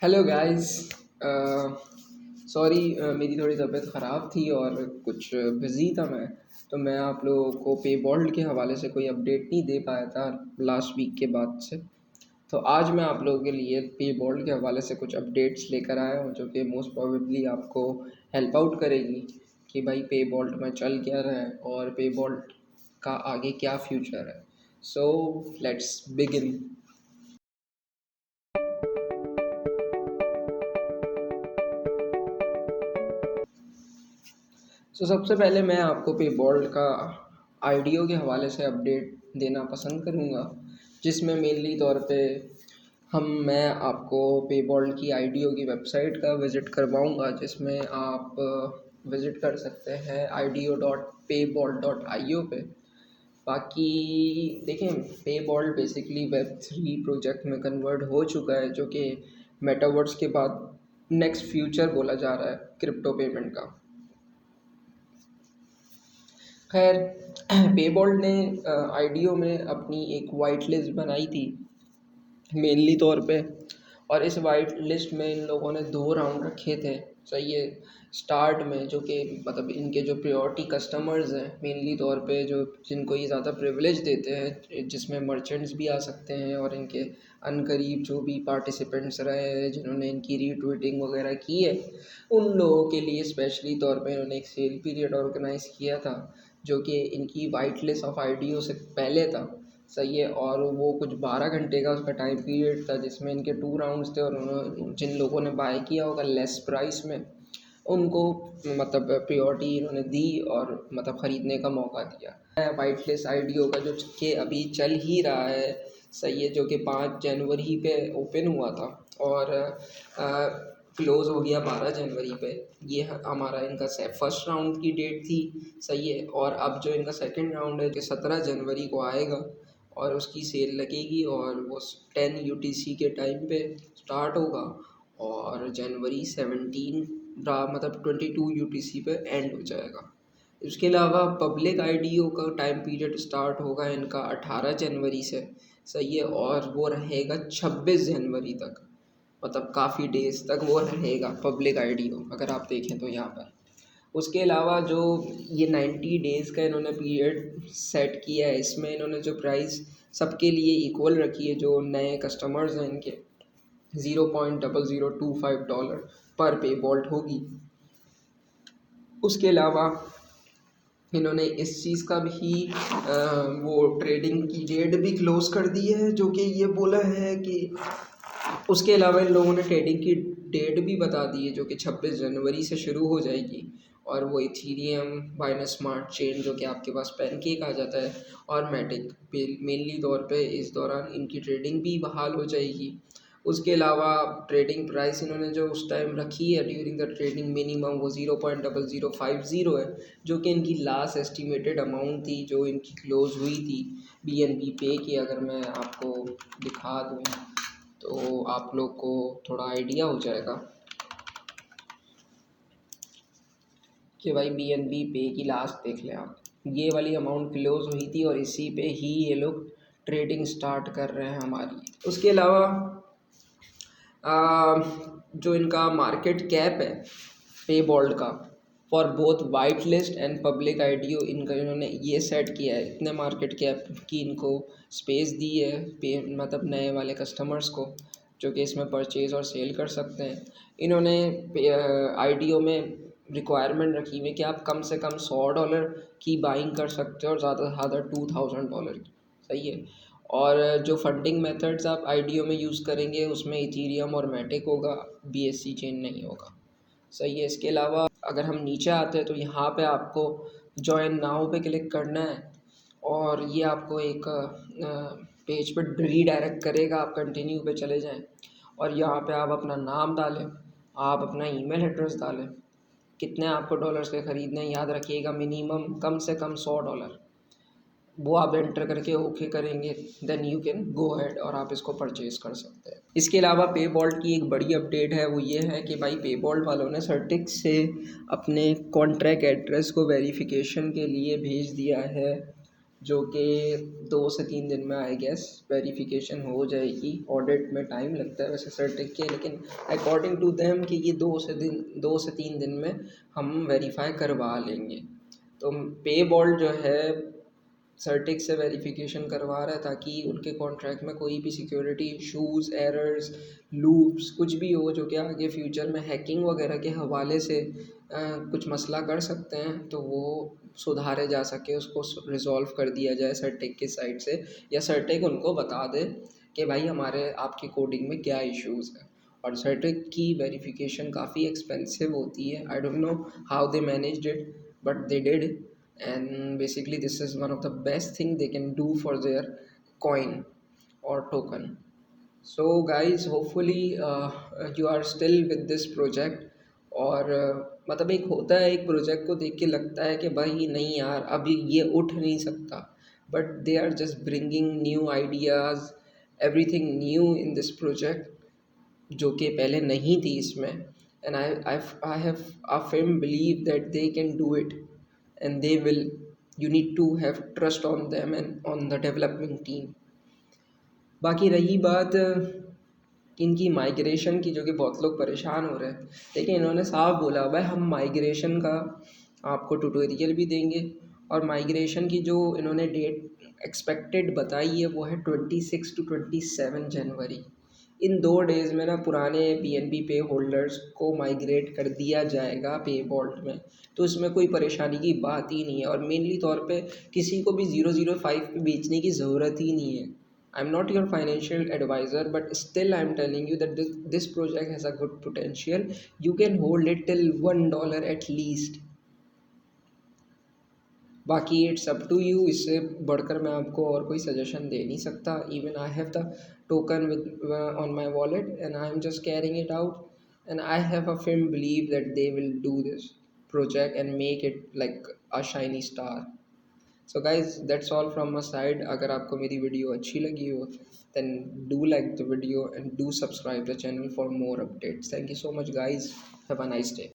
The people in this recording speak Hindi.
Hello guys. सॉरी, मेरी थोड़ी तबीयत ख़राब थी और कुछ बिज़ी था मैं। तो मैं आप लोगों को पे बॉल्ड के हवाले से कोई अपडेट नहीं दे पाया था लास्ट वीक के बाद से। तो आज मैं आप लोगों के लिए पे बॉल्ड के हवाले से कुछ अपडेट्स लेकर आया हूँ जो कि मोस्ट प्रोबेबली आपको हेल्प आउट करेगी कि भाई पे बॉल्ड में चल क्या रहा है और पे बॉल्ड का आगे क्या फ्यूचर है। So let's begin. सबसे पहले मैं आपको पे बॉल्ड का आईडियो के हवाले से अपडेट देना पसंद करूँगा, जिसमें मेनली तौर पे मैं आपको पे बॉल्ड की आईडियो की वेबसाइट का विज़िट करवाऊँगा, जिसमें आप विज़िट कर सकते हैं ido.payball.io पे। बाकी देखें, पे बॉल्ड बेसिकली वेब 3 प्रोजेक्ट में कन्वर्ट हो चुका है, जो कि मेटावर्स के बाद नेक्स्ट फ्यूचर बोला जा रहा है क्रिप्टो पेमेंट का। खैर, पेबॉल्ट ने आईडीओ में अपनी एक वाइट लिस्ट बनाई थी मेनली तौर पे। और इस वाइट लिस्ट में इन लोगों ने 2 राउंड रखे थे। सही है। स्टार्ट में जो कि मतलब इनके जो प्रायोरिटी कस्टमर्स हैं मेनली तौर पे, जो जिनको ये ज़्यादा प्रिविलेज देते हैं, जिसमें मर्चेंट्स भी आ सकते हैं और इनके अनकरीब जो भी पार्टिसिपेंट्स रहे हैं जिन्होंने इनकी रीट्वीटिंग वगैरह की है, उन लोगों के लिए स्पेशली तौर पे इन्होंने एक सेल पीरियड ऑर्गेनाइज़ किया था, जो कि इनकी वाइट लिस्ट ऑफ आईडीओ से पहले था। सही है। और वो कुछ 12 घंटे का उसका टाइम पीरियड था, जिसमें इनके 2 राउंड्स थे और उन्होंने जिन लोगों ने बाय किया होगा लेस प्राइस में, उनको मतलब प्रायोरिटी इन्होंने दी और मतलब ख़रीदने का मौका दिया। वाइट लिस्ट आईडीओ का जो कि अभी चल ही रहा है, सही है, जो कि 5 जनवरी पे ओपन हुआ था और क्लोज़ हो गया 12 जनवरी पे। ये हमारा इनका फर्स्ट राउंड की डेट थी। सही है। और अब जो इनका सेकंड राउंड है जो 17 जनवरी को आएगा और उसकी सेल लगेगी और वो 10 UTC के टाइम पे स्टार्ट होगा और जनवरी 17 मतलब 22 UTC पे एंड हो जाएगा। इसके अलावा पब्लिक आईडीओ का टाइम पीरियड स्टार्ट होगा इनका 18 जनवरी से। सही है। और वो रहेगा 26 जनवरी तक, मतलब काफ़ी डेज तक वो रहेगा पब्लिक आईडीओ अगर आप देखें तो यहाँ पर। उसके अलावा जो ये 90 डेज़ का इन्होंने पीरियड सेट किया है, इसमें इन्होंने जो प्राइस सबके लिए इक्वल रखी है, जो नए कस्टमर्स हैं इनके $0.0025 पर पे वॉल्ट होगी। उसके अलावा इन्होंने इस चीज़ का भी वो ट्रेडिंग की डेट भी क्लोज़ कर दी है, जो कि ये बोला है कि उसके अलावा इन लोगों ने ट्रेडिंग की डेट भी बता दी है, जो कि 26 जनवरी से शुरू हो जाएगी। और वो इथीरियम, बाइनेंस स्मार्ट चेन जो कि आपके पास पैनकेक आ जाता है, और मैटिक मेनली तौर पे इस दौरान इनकी ट्रेडिंग भी बहाल हो जाएगी। उसके अलावा ट्रेडिंग प्राइस इन्होंने जो उस टाइम रखी है ड्यूरिंग द ट्रेडिंग मिनिमम वो 0.0050 है, जो कि इनकी लास्ट एस्टिमेटेड अमाउंट थी जो इनकी क्लोज़ हुई थी BNB पे की। अगर मैं आपको दिखा दूँ तो आप लोग को थोड़ा आइडिया हो जाएगा कि भाई BNB पे की लास्ट देख लें आप, ये वाली अमाउंट क्लोज़ हुई थी और इसी पे ही ये लोग ट्रेडिंग स्टार्ट कर रहे हैं हमारी। उसके अलावा जो इनका मार्केट कैप है पे बॉल्ड का for both white list and public IDO, इनका इन्होंने ये सेट किया है, इतने मार्केट कैप की इनको स्पेस दी है पे मतलब नए वाले कस्टमर्स को, जो कि इसमें परचेज़ और सेल कर सकते हैं। इन्होंने आईडीओ में रिक्वायरमेंट रखी हुई है कि आप कम से कम $100 की बाइंग कर सकते हो और ज़्यादा से ज़्यादा $2000 की। सही है। और जो फंडिंग मेथड्स आप आईडीओ में यूज़ करेंगे उसमें इथीरियम और मैटिक होगा, BSC चेन नहीं होगा। सही है। इसके अलावा अगर हम नीचे आते हैं तो यहाँ पे आपको जॉइन नाउ पे क्लिक करना है और ये आपको एक पेज पर रीडायरेक्ट करेगा, आप कंटिन्यू पे चले जाएं और यहाँ पे आप अपना नाम डालें, आप अपना ईमेल एड्रेस डालें, कितने आपको डॉलर्स के ख़रीदने हैं, याद रखिएगा मिनिमम कम से कम $100, वो आप एंटर करके ओके करेंगे, then you can go ahead और आप इसको परचेज़ कर सकते हैं। इसके अलावा पे बॉल्ट की एक बड़ी अपडेट है, वो ये है कि भाई पे बॉल्ट वालों ने सर्टिक्स से अपने कॉन्ट्रैक्ट एड्रेस को वेरिफिकेशन के लिए भेज दिया है जो कि 2 से 3 दिन में आई गेस वेरिफिकेशन हो जाएगी। ऑडिट में टाइम लगता है वैसे सर्टिक के, लेकिन अकॉर्डिंग टू देम कि ये 2 से 3 दिन में हम वेरीफाई करवा लेंगे। तो पे बॉल्ट जो है सर्टिक से वेरिफिकेशन करवा रहा है ताकि उनके कॉन्ट्रैक्ट में कोई भी सिक्योरिटी इश्यूज, एरर्स, लूप्स कुछ भी हो जो कि आगे फ्यूचर में हैकिंग वगैरह के हवाले से कुछ मसला कर सकते हैं, तो वो सुधारे जा सके, उसको रिज़ॉल्व कर दिया जाए सर्टिक की साइड से, या सर्टिक उनको बता दे कि भाई हमारे आपकी कोडिंग में क्या इश्यूज़ हैं। और सर्टिक की वेरिफिकेशन काफ़ी एक्सपेंसिव होती है। I don't know how they managed it, but they did, and basically this is one of the best thing they can do for their coin or token. So guys, hopefully you are still with this project। और मतलब एक होता है, एक प्रोजेक्ट को देख के लगता है कि भाई नहीं यार अभी ये उठ नहीं सकता, but they are just bringing new ideas, everything new in this project जो कि पहले नहीं थी इसमें। And I have a firm belief that they can do it, and they will। You need to have trust on them and on the development team। बाकी रही बात इनकी माइग्रेशन की, जो कि बहुत लोग परेशान हो रहे हैं, लेकिन इन्होंने साफ बोला भाई हम माइग्रेशन का आपको ट्यूटोरियल भी देंगे। और माइग्रेशन की जो इन्होंने डेट एक्सपेक्टेड बताई है वो है 26 to 27 जनवरी। इन 2 डेज़ में ना पुराने BNB पे होल्डर्स को माइग्रेट कर दिया जाएगा पे वॉल्ट में। तो इसमें कोई परेशानी की बात ही नहीं है, और मेनली तौर पे किसी को भी 005 पे बेचने की ज़रूरत ही नहीं है। I'm not your financial advisor, but still I'm telling you that this project has a good potential। You can hold it till $1 at least। बाकी इट्स अप टू यू, इससे बढ़कर मैं आपको और कोई सजेशन दे नहीं सकता। Even I have the token with on my wallet and I am just carrying it out, and I have a firm belief that they will do this project and make it like a shiny star। So guys that's all from my side. अगर आपको मेरी वीडियो अच्छी लगी हो then do like the video and do subscribe the channel for more updates. Thank you so much guys, have a nice day.